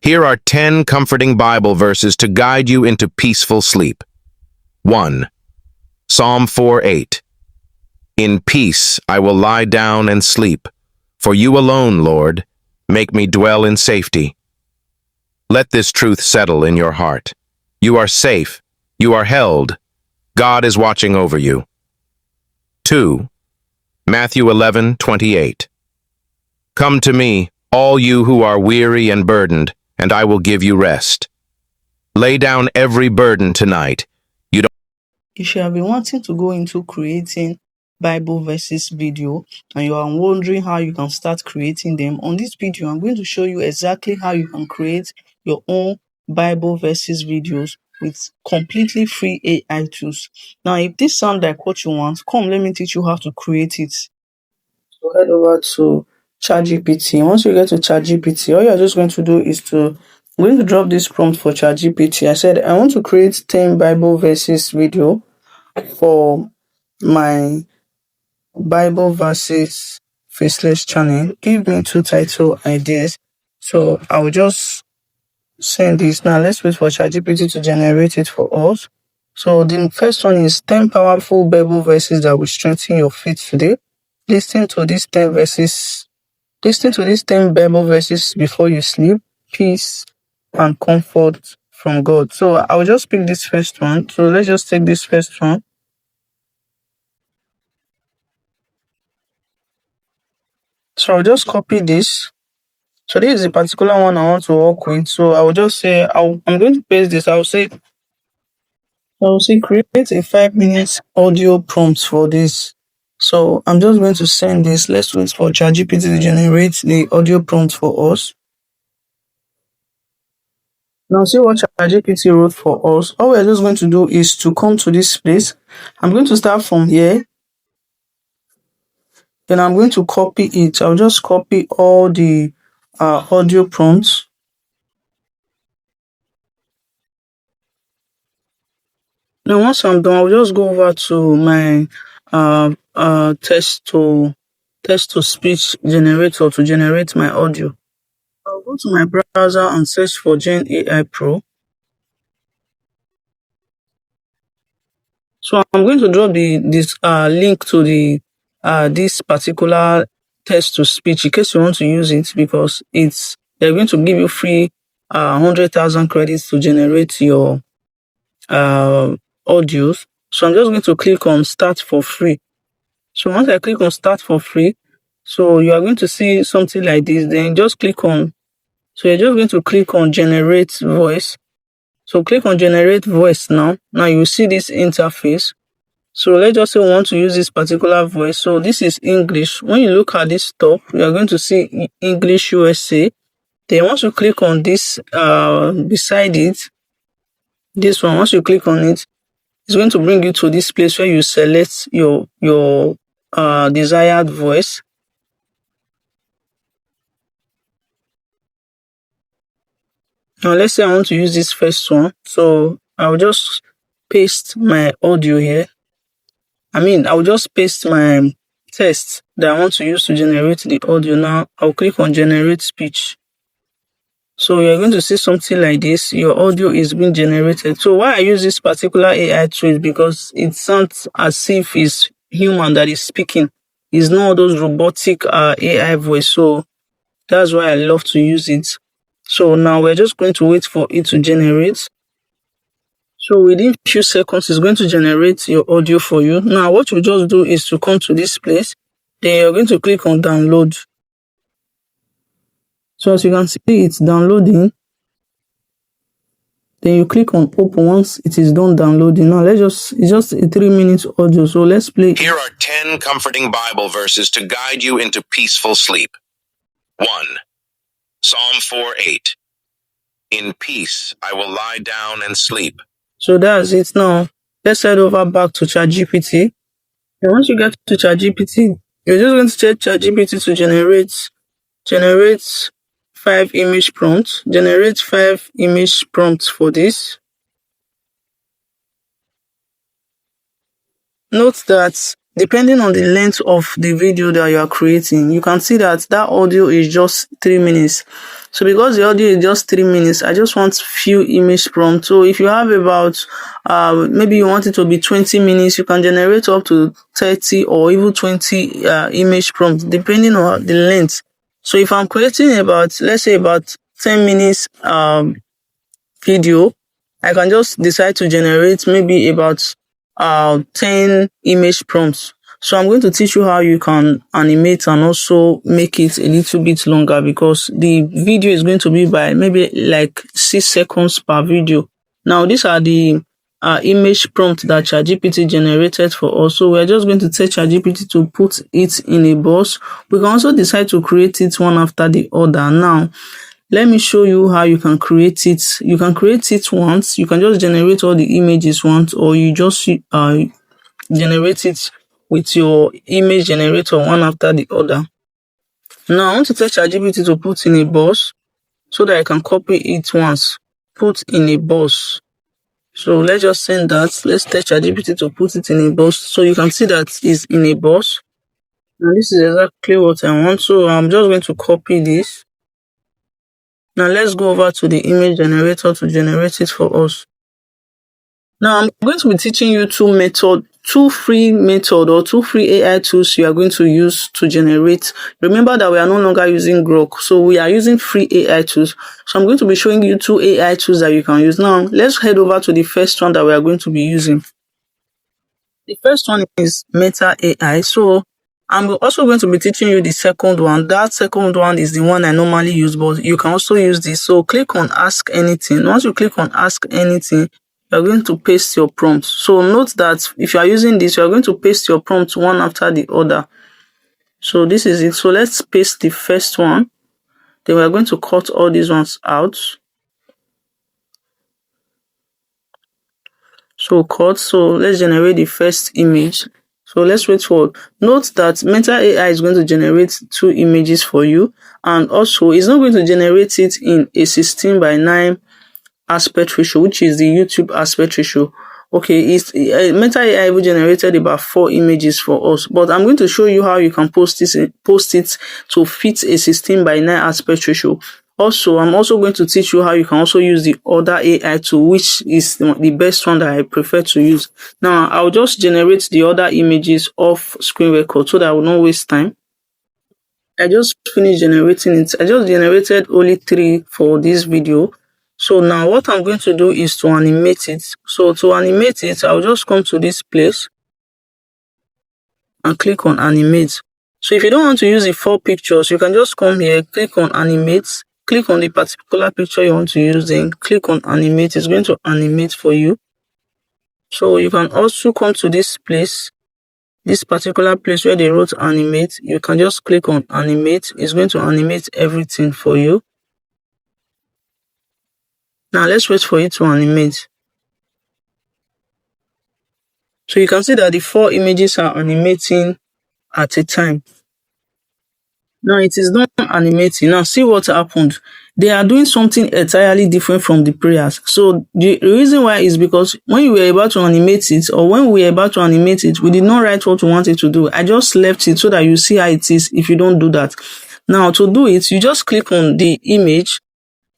Here are 10 comforting Bible verses to guide you into peaceful sleep. 1. Psalm 4:8. In peace I will lie down and sleep, for you alone, Lord, make me dwell in safety. Let this truth settle in your heart. You are safe. You are held. God is watching over you. 2. Matthew 11:28. Come to me, all you who are weary and burdened, and I will give you rest. Lay down every burden tonight. If you have been wanting to go into creating Bible verses video and you are wondering how you can start creating them, on this video I'm going to show you exactly how you can create your own Bible verses videos with completely free AI tools. Now, if this sounds like what you want, come let me teach you how to create it. So head over to ChatGPT. Once you get to ChatGPT, all you're just going to do is I'm going to drop this prompt for ChatGPT. I said I want to create 10 Bible verses video for my Bible verses Faceless channel. Give me 2 title ideas. So I will just send this. Now let's wait for ChatGPT to generate it for us. So the first one is 10 powerful Bible verses that will strengthen your faith today. Listen to these 10 Bible verses before you sleep. Peace and comfort from God. So I will just pick this first one. So let's just take this first one. So I'll just copy this. So this is a particular one I want to work with. So I will just say, I'm going to paste this. I'll say create a 5 minutes audio prompt for this. So I'm just going to send this. Let's wait for ChatGPT to generate the audio prompt for us. Now see what ChatGPT wrote for us. All we're just going to do is to come to this place. I'm going to start from here. Then I'm going to copy it. I'll just copy all the audio prompts. Now once I'm done, I'll just go over to my text to speech generator to generate my audio. I'll go to my browser and search for Gen AI Pro. So I'm going to drop this link to this particular text to speech in case you want to use it, because they're going to give you free 100,000 credits to generate your audios. So I'm just going to click on start for free. So once I click on start for free, so you are going to see something like this. Then just click on, so you're just going to click on generate voice. So click on generate voice now. Now you see this interface. So let's just say we want to use this particular voice. So this is English. When you look at this top, you are going to see English USA. Then once you click on this beside it, this one, once you click on it, it's going to bring you to this place where you select your desired voice. Now let's say I want to use this first one. So I'll just paste my audio here. I'll just paste my text that I want to use to generate the audio. Now I'll click on generate speech. So you're going to see something like this. Your audio is being generated. So why I use this particular AI tool is because it sounds as if it's human that is speaking. It's not those robotic AI voice. So that's why I love to use it. So now we're just going to wait for it to generate. So within a few seconds, it's going to generate your audio for you. Now what you just do is to come to this place. Then you're going to click on download. So as you can see, it's downloading. Then you click on open once it is done downloading. Now it's just a 3-minute audio. So let's play. Here are 10 comforting Bible verses to guide you into peaceful sleep. 1. Psalm 4:8. In peace I will lie down and sleep. So that's it. Now let's head over back to ChatGPT. And once you get to ChatGPT, you're just going to check ChatGPT to generate 5 image prompts. Generate 5 image prompts for this. Note that depending on the length of the video that you are creating, you can see that audio is just 3 minutes. So because the audio is just 3 minutes, I just want few image prompts. So if you have about maybe you want it to be 20 minutes, you can generate up to 30 or even 20 image prompts depending on the length. So if I'm creating about, let's say about 10 minutes video, I can just decide to generate maybe about 10 image prompts. So I'm going to teach you how you can animate and also make it a little bit longer, because the video is going to be by maybe like 6 seconds per video. Now these are the image prompt that ChatGPT generated for us. So we're just going to tell ChatGPT to put it in a box. We can also decide to create it one after the other. Now let me show you how you can create it. You can create it once. You can just generate all the images once, or you just generate it with your image generator one after the other. Now I want to tell ChatGPT to put in a box so that I can copy it once. Put in a box. So let's just send that. Let's tell ChatGPT to put it in a box. So you can see that it's in a box. Now this is exactly what I want. So I'm just going to copy this. Now let's go over to the image generator to generate it for us. Now I'm going to be teaching you two free AI tools you are going to use to generate. Remember that we are no longer using Grok, so we are using free AI tools. So I'm going to be showing you 2 AI tools that you can use. Now let's head over to the first one that we are going to be using. The first one is Meta AI. So I'm also going to be teaching you the second one. That second one is the one I normally use, but you can also use this. So click on Ask Anything. Once you click on Ask Anything, you're going to paste your prompt. So note that if you are using this, you're going to paste your prompt one after the other. So this is it. So let's paste the first one. Then we're going to cut all these ones out. So cut. So let's generate the first image. So let's wait for, note that Meta AI is going to generate 2 images for you, and also it's not going to generate it in a 16:9 aspect ratio, which is the YouTube aspect ratio. Okay, it's Meta AI will generated about 4 images for us, but I'm going to show you how you can post it to fit a 16:9 aspect ratio. Also, I'm also going to teach you how you can also use the other AI tool, which is the best one that I prefer to use. Now, I'll just generate the other images off screen record so that I will not waste time. I just finished generating it. I just generated only 3 for this video. So now what I'm going to do is to animate it. So to animate it, I'll just come to this place and click on animate. So if you don't want to use the 4 pictures, you can just come here, click on animate, click on the particular picture you want to use, then click on animate. It's going to animate for you. So you can also come to this place, this particular place where they wrote animate. You can just click on animate. It's going to animate everything for you. Now let's wait for it to animate. So you can see that the 4 images are animating at a time. Now it is not animating. Now see what happened. They are doing something entirely different from the prayers. So the reason why is because when you were about to animate it, or when we were about to animate it, we did not write what we wanted to do. I just left it so that you see how it is if you don't do that. Now to do it, you just click on the image.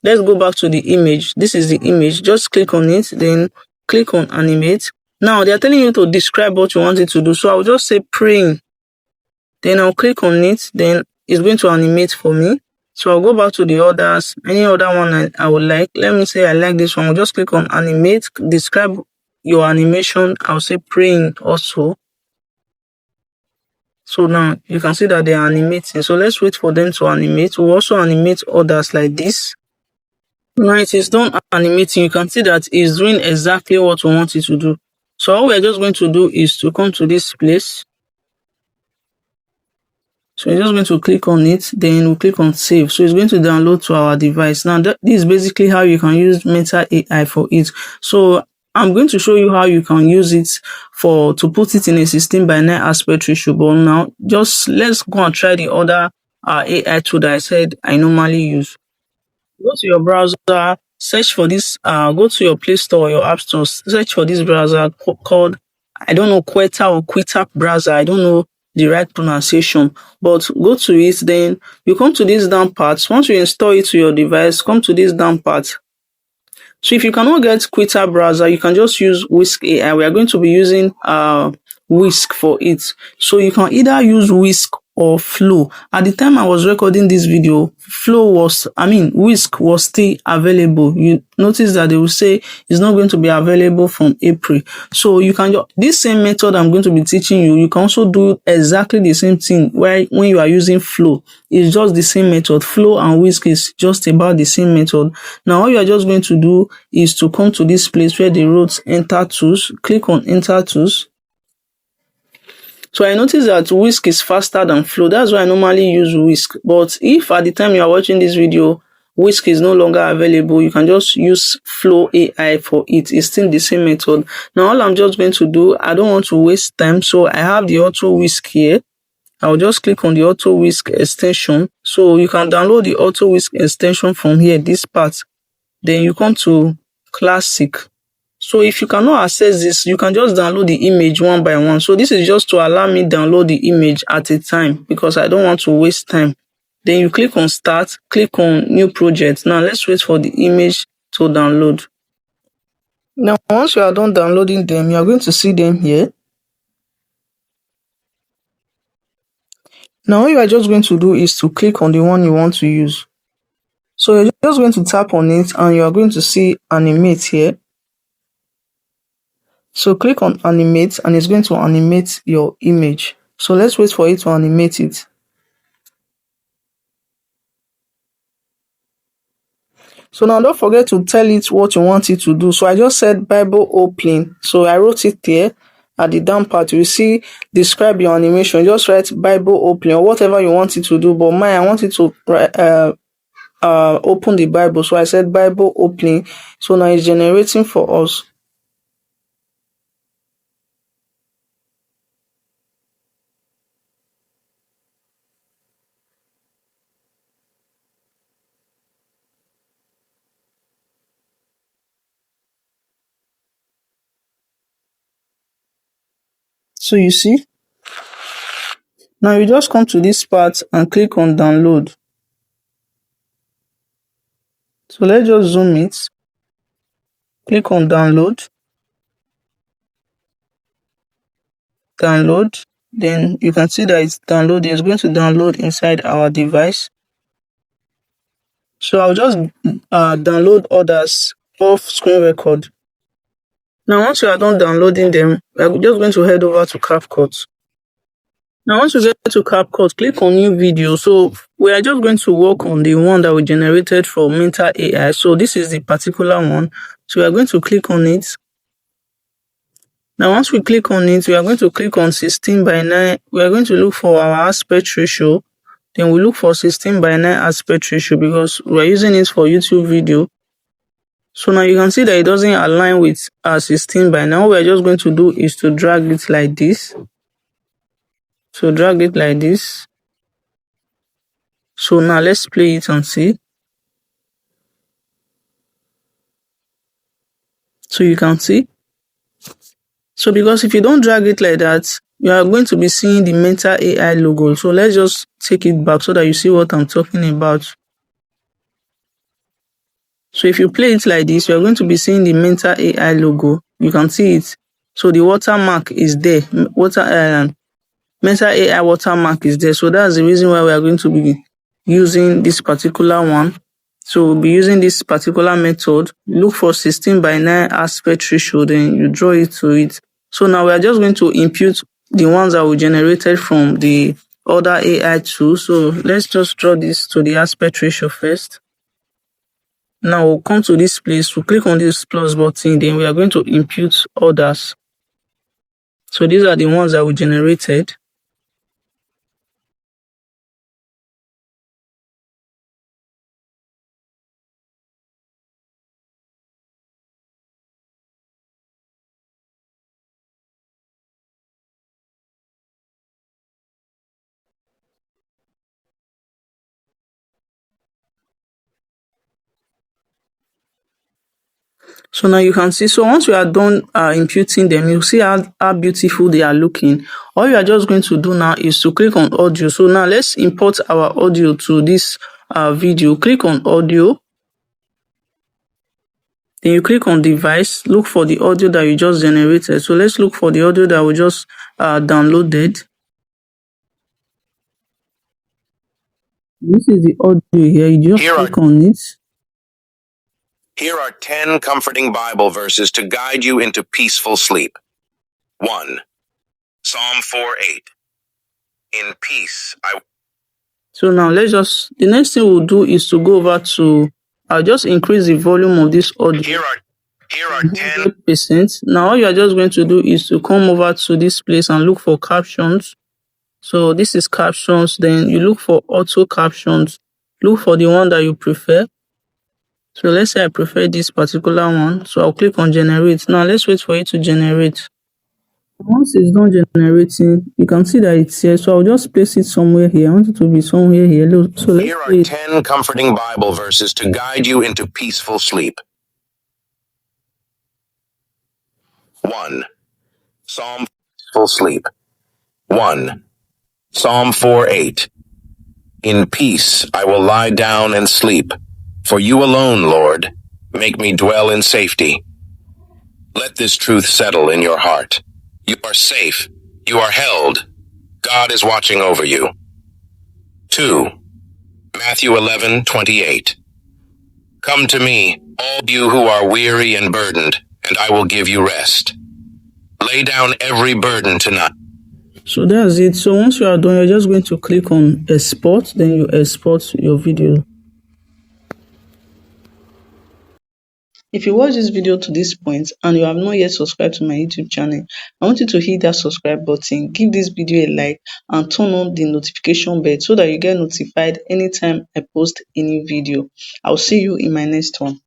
Let's go back to the image. This is the image. Just click on it, then click on animate. Now they are telling you to describe what you want it to do. So I'll just say praying. Then I'll click on it. Then it's going to animate for me. So I'll go back to the others. Any other one I would like. Let me say I like this one. I'll just click on animate. Describe your animation. I'll say praying also. So now you can see that they are animating. So let's wait for them to animate. We'll also animate others like this. Now it is done animating. You can see that it's doing exactly what we want it to do. So all we're just going to do is to come to this place. So we're just going to click on it, then we'll click on save. So it's going to download to our device. Now this is basically how you can use Meta AI for it. So I'm going to show you how you can use it to put it in a 16:9 aspect ratio. But now just let's go and try the other AI tool that I said I normally use. Go to your browser, search for this, go to your Play Store or your App Store, search for this browser called I don't know, Quetta or Quitter browser. I don't know the right pronunciation, but go to it. Then you come to this down part. Once you install it to your device, come to this down part. So if you cannot get Quitter browser, you can just use Whisk AI. We are going to be using Whisk for it. So you can either use Whisk or Flow. At the time I was recording this video, Whisk was still available. You notice that they will say it's not going to be available from April. So you can this same method I'm going to be teaching you, you can also do exactly the same thing when you are using Flow. It's just the same method. Flow and Whisk is just about the same method. Now all you are just going to do is to come to this place where they wrote Enter Tools. Click on Enter Tools. So I noticed that Whisk is faster than Flow. That's why I normally use Whisk. But if at the time you are watching this video, Whisk is no longer available, you can just use Flow AI for it. It's still the same method. Now all I'm just going to do, I don't want to waste time, so I have the Auto Whisk here. I'll just click on the Auto Whisk extension. So you can download the Auto Whisk extension from here, this part. Then you come to Classic. So if you cannot access this, you can just download the image one by one. So this is just to allow me download the image at a time because I don't want to waste time. Then you click on Start, click on New Project. Now let's wait for the image to download. Now once you are done downloading them, you are going to see them here. Now what you are just going to do is to click on the one you want to use. So you're just going to tap on it and you are going to see Animate here. So click on Animate and it's going to animate your image. So let's wait for it to animate it. So now don't forget to tell it what you want it to do. So I just said Bible opening. So I wrote it there at the down part. You see, describe your animation. Just write Bible opening or whatever you want it to do. But mine, I want it to open the Bible. So I said Bible opening. So now it's generating for us. So you see, now you just come to this part and click on download. So let's just zoom it. Click on download. Download. Then you can see that it's downloading. It's going to download inside our device. So I'll just download others off screen record. Now once you are done downloading them, we're just going to head over to CapCut. Now once you get to CapCut, click on new video. So we are just going to work on the one that we generated from Mental AI. So this is the particular one. So we are going to click on it. Now once we click on it, we are going to click on 16:9. We are going to look for our aspect ratio. Then we look for 16:9 aspect ratio because we're using it for YouTube video. So now you can see that it doesn't align with 16:9. What we're just going to do is to drag it like this. So drag it like this. So now let's play it and see. So you can see. So because if you don't drag it like that, you are going to be seeing the Mental AI logo. So let's just take it back so that you see what I'm talking about. So if you play it like this, you are going to be seeing the Mental AI logo. You can see it. So the watermark is there. Mental AI watermark is there. So that's the reason why we are going to be using this particular one. So we'll be using this particular method. Look for 16:9 aspect ratio, then you draw it to it. So now we are just going to impute the ones that we generated from the other AI tool. So let's just draw this to the aspect ratio first. Now we'll come to this place, we'll click on this plus button, then we are going to impute others. So these are the ones that we generated. So now you can see, so once you are done imputing them, you see how beautiful they are looking. All you are just going to do now is to click on audio. So now let's import our audio to this video. Click on audio. Then you click on device, look for the audio that you just generated. So let's look for the audio that we just downloaded. This is the audio here. You just click on it. Here are 10 comforting Bible verses to guide you into peaceful sleep. 1. Psalm 4:8. In peace I... So now the next thing we'll do is to go over to, I'll just increase the volume of this audio. Here are 10. 100%. Now all you are just going to do is to come over to this place and look for captions. So this is captions. Then you look for auto captions. Look for the one that you prefer. So let's say I prefer this particular one. So I'll click on generate. Now let's wait for it to generate. Once it's done generating, you can see that it's here. So I'll just place it somewhere here. I want it to be somewhere here. So let's Here are 10 comforting Bible verses to guide you into peaceful sleep. 1. Psalm peaceful sleep. 1. Psalm 4:8. In peace I will lie down and sleep. For you alone, Lord, make me dwell in safety. Let this truth settle in your heart. You are safe. You are held. God is watching over you. 2. Matthew 11:28. Come to me, all you who are weary and burdened, and I will give you rest. Lay down every burden tonight. So that's it. So once you are done, you're just going to click on export, then you export your video. If you watch this video to this point and you have not yet subscribed to my YouTube channel, I want you to hit that subscribe button, give this video a like, and turn on the notification bell so that you get notified anytime I post a new video. I'll see you in my next one.